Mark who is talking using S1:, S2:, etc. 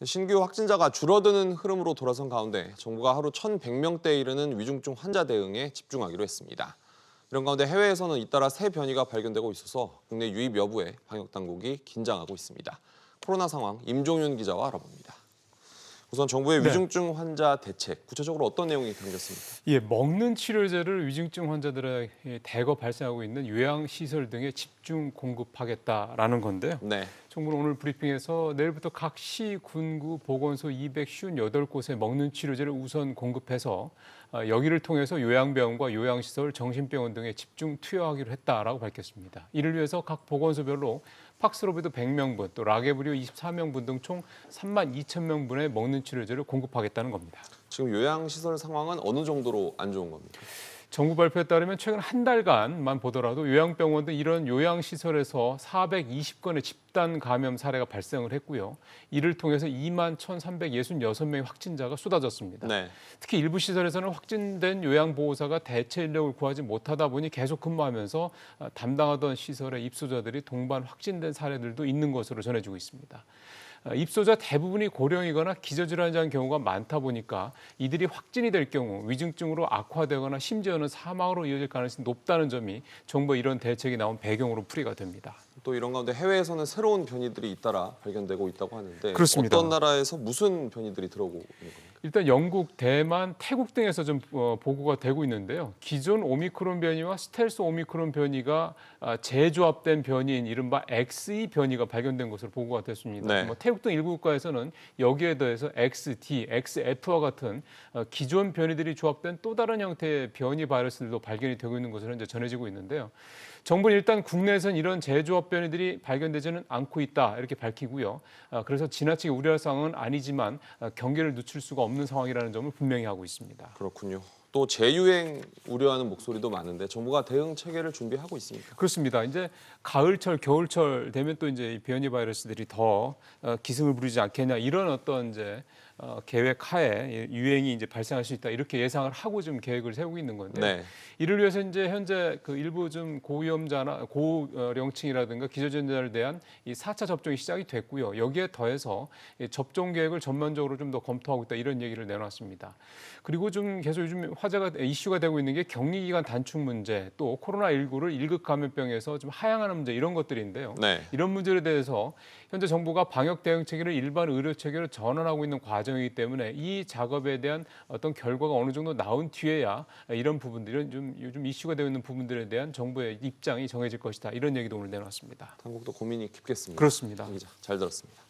S1: 신규 확진자가 줄어드는 흐름으로 돌아선 가운데 정부가 하루 1,100명대에 이르는 위중증 환자 대응에 집중하기로 했습니다. 이런 가운데 해외에서는 잇따라 새 변이가 발견되고 있어서 국내 유입 여부에 방역당국이 긴장하고 있습니다. 코로나 상황 임종윤 기자와 알아봅니다. 우선 정부의
S2: 네.
S1: 위중증 환자 대책, 구체적으로 어떤 내용이 담겼습니까?
S2: 예, 먹는 치료제를 위중증 환자들에게 대거 발생하고 있는 요양시설 등에 집중 공급하겠다라는 건데요.
S1: 네.
S2: 정부는 오늘 브리핑에서 내일부터 각 시, 군구, 보건소 258곳에 먹는 치료제를 우선 공급해서 여기를 통해서 요양병원과 요양시설, 정신병원 등에 집중 투여하기로 했다라고 밝혔습니다. 이를 위해서 각 보건소별로 팍스로비드 100명분, 또 라게브리오 24명분 등 총 3만 2천 명분의 먹는 치료제를 공급하겠다는 겁니다.
S1: 지금 요양시설 상황은 어느 정도로 안 좋은 겁니까?
S2: 정부 발표에 따르면 최근 한 달간만 보더라도 요양병원 등 이런 요양시설에서 420건의 집단 감염 사례가 발생을 했고요. 이를 통해서 2만 1,366명의 확진자가 쏟아졌습니다.
S1: 네.
S2: 특히 일부 시설에서는 확진된 요양보호사가 대체 인력을 구하지 못하다 보니 계속 근무하면서 담당하던 시설의 입소자들이 동반 확진된 사례들도 있는 것으로 전해지고 있습니다. 입소자 대부분이 고령이거나 기저질환자인 경우가 많다 보니까 이들이 확진이 될 경우 위중증으로 악화되거나 심지어는 사망으로 이어질 가능성이 높다는 점이 정부의 이런 대책이 나온 배경으로 풀이가 됩니다.
S1: 또 이런 가운데 해외에서는 새로운 변이들이 잇따라 발견되고 있다고 하는데
S2: 그렇습니다.
S1: 어떤 나라에서 무슨 변이들이 들어오고 있는 겁니까?
S2: 일단 영국, 대만, 태국 등에서 좀 보고가 되고 있는데요. 기존 오미크론 변이와 스텔스 오미크론 변이가 재조합된 변이인 이른바 XE 변이가 발견된 것으로 보고가 됐습니다.
S1: 네.
S2: 태국 등 일부 국가에서는 여기에 더해서 XD, XF와 같은 기존 변이들이 조합된 또 다른 형태의 변이 바이러스들도 발견이 되고 있는 것으로 현재 전해지고 있는데요. 정부는 일단 국내에선 이런 재조합 변이들이 발견되지는 않고 있다 이렇게 밝히고요. 그래서 지나치게 우려할 상황은 아니지만 경계를 늦출 수가 없는 상황이라는 점을 분명히 하고 있습니다.
S1: 그렇군요. 또 재유행 우려하는 목소리도 많은데 정부가 대응 체계를 준비하고 있습니까?
S2: 그렇습니다. 이제 가을철, 겨울철 되면 또 이제 이 변이 바이러스들이 더 기승을 부리지 않겠냐 이런 어떤 이제 계획 하에 유행이 이제 발생할 수 있다 이렇게 예상을 하고 좀 계획을 세우고 있는 건데요.
S1: 네.
S2: 이를 위해서 이제 현재 그 일부 좀 고위험자나 고령층이라든가 기저질환자를 대한 이 4차 접종이 시작이 됐고요. 여기에 더해서 접종 계획을 전면적으로 좀 더 검토하고 있다 이런 얘기를 내놨습니다. 그리고 좀 계속 요즘 화제가 이슈가 되고 있는 게 격리 기간 단축 문제, 또 코로나19를 1급 감염병에서 좀 하향하는 문제 이런 것들인데요.
S1: 네.
S2: 이런 문제에 대해서 현재 정부가 방역 대응 체계를 일반 의료 체계로 전환하고 있는 과정이기 때문에 이 작업에 대한 어떤 결과가 어느 정도 나온 뒤에야 이런 부분들은 좀 요즘 이슈가 되어 있는 부분들에 대한 정부의 입장이 정해질 것이다. 이런 얘기도 오늘 내놨습니다.
S1: 당국도 고민이 깊겠습니다.
S2: 그렇습니다.
S1: 장 기자, 잘 들었습니다.